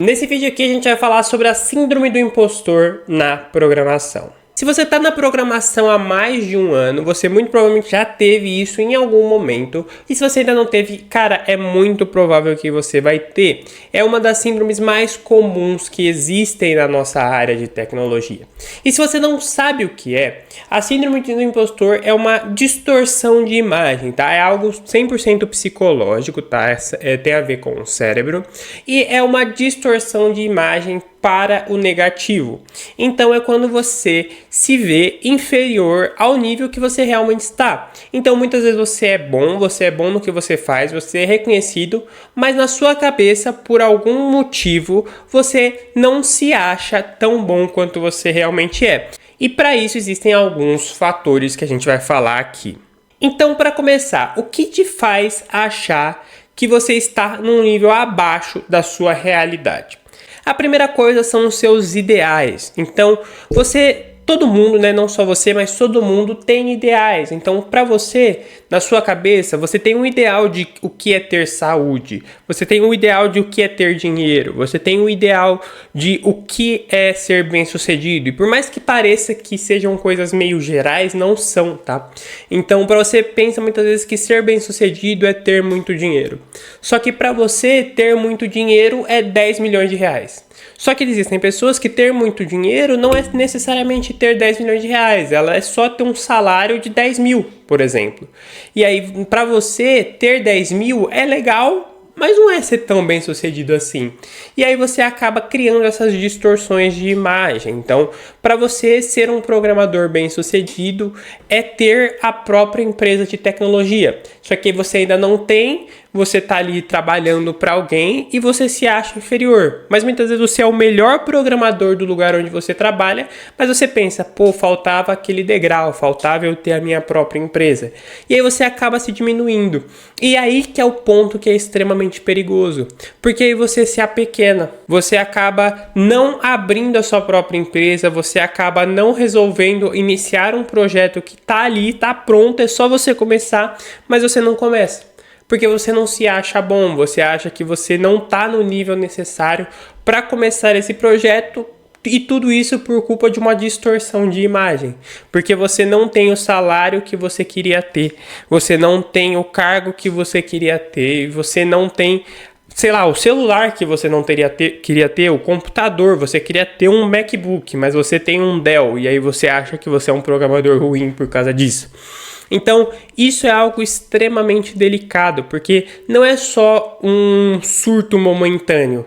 Nesse vídeo aqui a gente vai falar sobre a síndrome do impostor na programação. Se você está na programação há mais de um ano, você muito provavelmente já teve isso em algum momento. E se você ainda não teve, cara, é muito provável que você vai ter. É uma das síndromes mais comuns que existem na nossa área de tecnologia. E se você não sabe o que é, a síndrome do impostor é uma distorção de imagem, tá? É algo 100% psicológico, tá? Tem a ver com o cérebro. E é uma distorção de imagem para o negativo. Então é quando você se vê inferior ao nível que você realmente está. Então muitas vezes você é bom no que você faz, você é reconhecido, mas na sua cabeça, por algum motivo, você não se acha tão bom quanto você realmente é. E para isso existem alguns fatores que a gente vai falar aqui. Então, para começar, o que te faz achar que você está num nível abaixo da sua realidade? A primeira coisa são os seus ideais. Então, todo mundo, né, não só você, mas todo mundo tem ideais. Então, para você, na sua cabeça, você tem um ideal de o que é ter saúde. Você tem um ideal de o que é ter dinheiro. Você tem um ideal de o que é ser bem-sucedido. E por mais que pareça que sejam coisas meio gerais, não são, tá? Então, para você, pensa muitas vezes que ser bem-sucedido é ter muito dinheiro. Só que para você, ter muito dinheiro é 10 milhões de reais. Só que existem pessoas que ter muito dinheiro não é necessariamente ter 10 milhões de reais. Ela é só ter um salário de 10 mil, por exemplo. E aí, para você, ter 10 mil é legal, mas não é ser tão bem sucedido assim. E aí você acaba criando essas distorções de imagem. Então, para você ser um programador bem sucedido é ter a própria empresa de tecnologia. Só que você ainda não tem, você está ali trabalhando para alguém e você se acha inferior. Mas muitas vezes você é o melhor programador do lugar onde você trabalha, mas você pensa, faltava aquele degrau, faltava eu ter a minha própria empresa. E aí você acaba se diminuindo. E aí que é o ponto que é extremamente perigoso. Porque aí você se apequena, você acaba não abrindo a sua própria empresa, você acaba não resolvendo iniciar um projeto que está ali, está pronto, é só você começar, mas você não começa. Porque você não se acha bom, você acha que você não está no nível necessário para começar esse projeto. E tudo isso por culpa de uma distorção de imagem. Porque você não tem o salário que você queria ter. Você não tem o cargo que você queria ter. Você não tem, o celular que você não queria ter, o computador. Você queria ter um MacBook, mas você tem um Dell. E aí você acha que você é um programador ruim por causa disso. Então, isso é algo extremamente delicado. Porque não é só um surto momentâneo.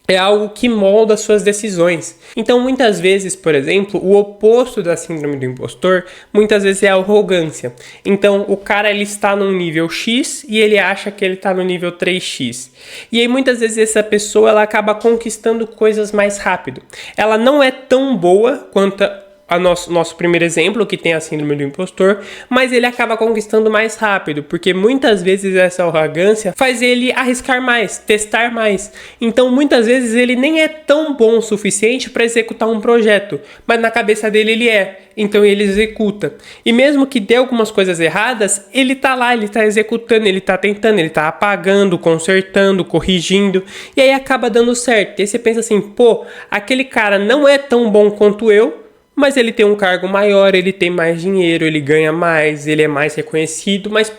É algo que molda suas decisões. Então, muitas vezes, por exemplo, o oposto da síndrome do impostor, muitas vezes é a arrogância. Então, o cara ele está no nível X e ele acha que ele está no nível 3x. E aí, muitas vezes, essa pessoa ela acaba conquistando coisas mais rápido. Ela não é tão boa quanto nosso primeiro exemplo, que tem a síndrome do impostor, mas ele acaba conquistando mais rápido, porque muitas vezes essa arrogância faz ele arriscar mais, testar mais. Então muitas vezes ele nem é tão bom o suficiente para executar um projeto, mas na cabeça dele ele é, então ele executa. E mesmo que dê algumas coisas erradas, ele tá lá, ele tá executando, ele tá tentando, ele tá apagando, consertando, corrigindo, e aí acaba dando certo. E aí você pensa assim, aquele cara não é tão bom quanto eu, mas ele tem um cargo maior, ele tem mais dinheiro, ele ganha mais, ele é mais reconhecido, mas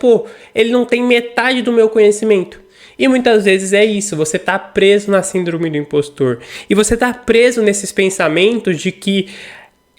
ele não tem metade do meu conhecimento. E muitas vezes é isso, você tá preso na síndrome do impostor. E você tá preso nesses pensamentos de que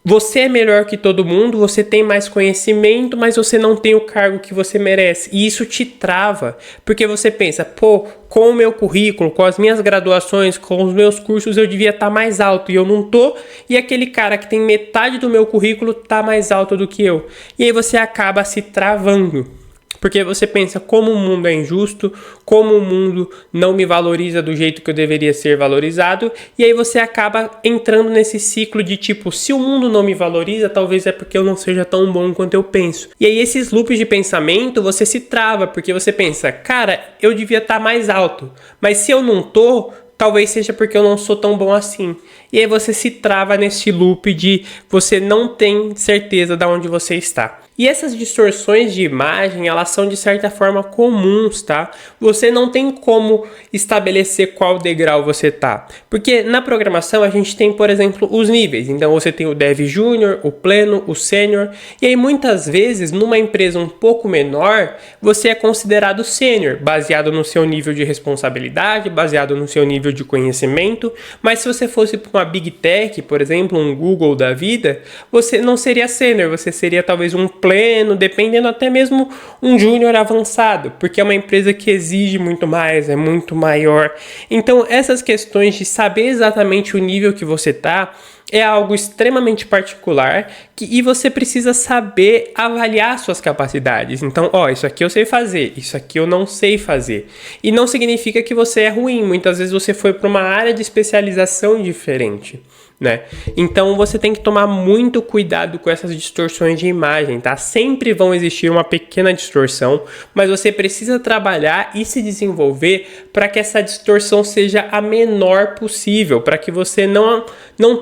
você é melhor que todo mundo, você tem mais conhecimento, mas você não tem o cargo que você merece. E isso te trava, porque você pensa, com o meu currículo, com as minhas graduações, com os meus cursos, eu devia estar mais alto e eu não tô. E aquele cara que tem metade do meu currículo tá mais alto do que eu. E aí você acaba se travando. Porque você pensa como o mundo é injusto, como o mundo não me valoriza do jeito que eu deveria ser valorizado, e aí você acaba entrando nesse ciclo de se o mundo não me valoriza, talvez é porque eu não seja tão bom quanto eu penso. E aí esses loops de pensamento, você se trava, porque você pensa, cara, eu devia estar mais alto, mas se eu não tô, talvez seja porque eu não sou tão bom assim. E aí você se trava nesse loop de você não tem certeza de onde você está. E essas distorções de imagem, elas são de certa forma comuns, tá? Você não tem como estabelecer qual degrau você tá. Porque na programação a gente tem, por exemplo, os níveis. Então você tem o Dev Júnior, o Pleno, o Sênior. E aí muitas vezes, numa empresa um pouco menor, você é considerado Sênior, baseado no seu nível de responsabilidade, baseado no seu nível de conhecimento. Mas se você fosse para uma Big Tech, por exemplo, um Google da vida, você não seria Sênior, você seria talvez um Pleno, dependendo até mesmo um Júnior avançado, porque é uma empresa que exige muito mais, é muito maior. Então essas questões de saber exatamente o nível que você está é algo extremamente particular e você precisa saber avaliar suas capacidades. Então, isso aqui eu sei fazer, isso aqui eu não sei fazer. E não significa que você é ruim, muitas vezes você foi para uma área de especialização diferente, né? Então você tem que tomar muito cuidado com essas distorções de imagem, tá? Sempre vão existir uma pequena distorção, mas você precisa trabalhar e se desenvolver para que essa distorção seja a menor possível, para que você não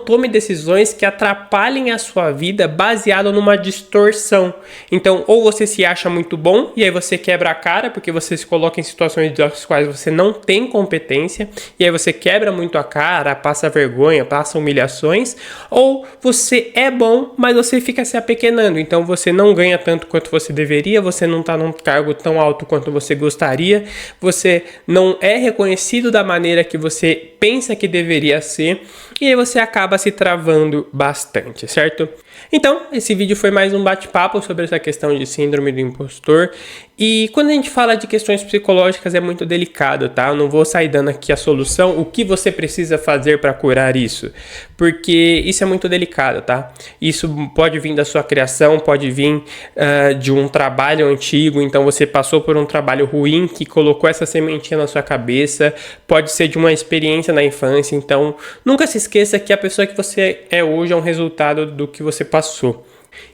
tome decisões que atrapalhem a sua vida baseado numa distorção. Então, ou você se acha muito bom e aí você quebra a cara porque você se coloca em situações das quais você não tem competência e aí você quebra muito a cara, passa vergonha, passa humilhações, ou você é bom, mas você fica se apequenando. Então, você não ganha tanto quanto você deveria, você não está num cargo tão alto quanto você gostaria, você não é reconhecido da maneira que você pensa que deveria ser, e aí você acaba se travando bastante, certo? Então, esse vídeo foi mais um bate-papo sobre essa questão de síndrome do impostor. E quando a gente fala de questões psicológicas é muito delicado, tá? Eu não vou sair dando aqui a solução, o que você precisa fazer para curar isso, porque isso é muito delicado, tá? Isso pode vir da sua criação, pode vir de um trabalho antigo, então você passou por um trabalho ruim que colocou essa sementinha na sua cabeça, pode ser de uma experiência na infância, então nunca se esqueça que a pessoa que você é hoje é um resultado do que você passou.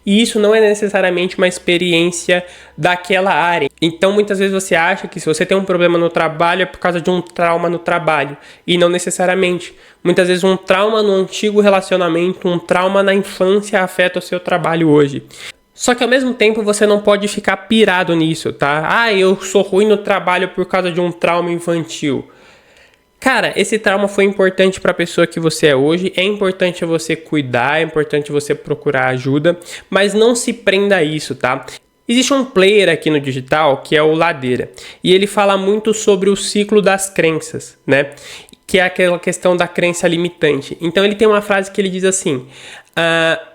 E isso não é necessariamente uma experiência daquela área. Então, muitas vezes você acha que se você tem um problema no trabalho é por causa de um trauma no trabalho. E não necessariamente. Muitas vezes um trauma no antigo relacionamento, um trauma na infância afeta o seu trabalho hoje. Só que ao mesmo tempo você não pode ficar pirado nisso, tá? Eu sou ruim no trabalho por causa de um trauma infantil. Cara, esse trauma foi importante para a pessoa que você é hoje, é importante você cuidar, é importante você procurar ajuda, mas não se prenda a isso, tá? Existe um player aqui no digital que é o Ladeira, e ele fala muito sobre o ciclo das crenças, né? Que é aquela questão da crença limitante. Então ele tem uma frase que ele diz assim: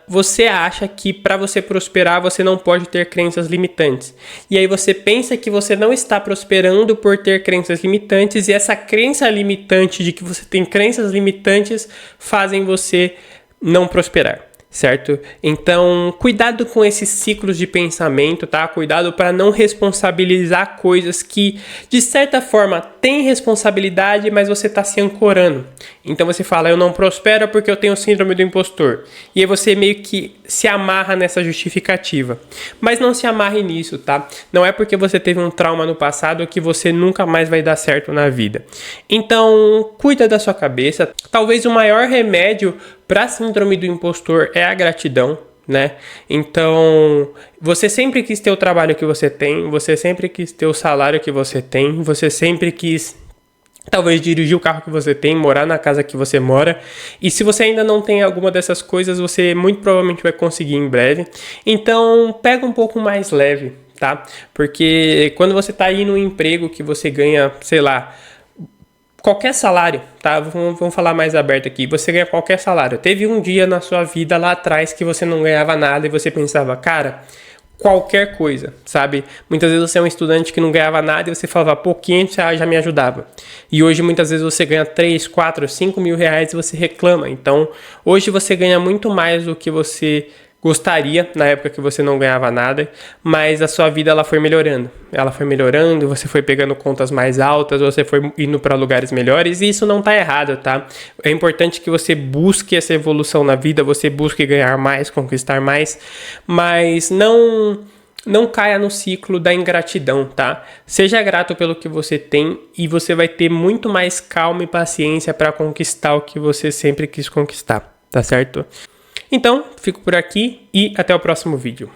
você acha que para você prosperar você não pode ter crenças limitantes. E aí você pensa que você não está prosperando por ter crenças limitantes, e essa crença limitante de que você tem crenças limitantes fazem você não prosperar. Certo? Então, cuidado com esses ciclos de pensamento, tá? Cuidado para não responsabilizar coisas que, de certa forma, têm responsabilidade, mas você está se ancorando. Então você fala, eu não prospero porque eu tenho síndrome do impostor. E aí você meio que se amarra nessa justificativa. Mas não se amarre nisso, tá? Não é porque você teve um trauma no passado que você nunca mais vai dar certo na vida. Então, cuida da sua cabeça. Talvez o maior remédio para a síndrome do impostor é a gratidão, né? Então, você sempre quis ter o trabalho que você tem, você sempre quis ter o salário que você tem, você sempre quis talvez dirigir o carro que você tem, morar na casa que você mora. E se você ainda não tem alguma dessas coisas, você muito provavelmente vai conseguir em breve. Então, pega um pouco mais leve, tá? Porque quando você tá aí num emprego que você ganha, sei lá, qualquer salário, tá? Vamos falar mais aberto aqui. Você ganha qualquer salário. Teve um dia na sua vida lá atrás que você não ganhava nada e você pensava, cara, qualquer coisa, sabe? Muitas vezes você é um estudante que não ganhava nada e você falava, pô, 500 reais já me ajudava. E hoje muitas vezes você ganha 3, 4, 5 mil reais e você reclama. Então, hoje você ganha muito mais do que você gostaria, na época que você não ganhava nada, mas a sua vida ela foi melhorando. Ela foi melhorando, você foi pegando contas mais altas, você foi indo para lugares melhores, e isso não tá errado, tá? É importante que você busque essa evolução na vida, você busque ganhar mais, conquistar mais, mas não caia no ciclo da ingratidão, tá? Seja grato pelo que você tem e você vai ter muito mais calma e paciência para conquistar o que você sempre quis conquistar, tá certo? Então, fico por aqui e até o próximo vídeo.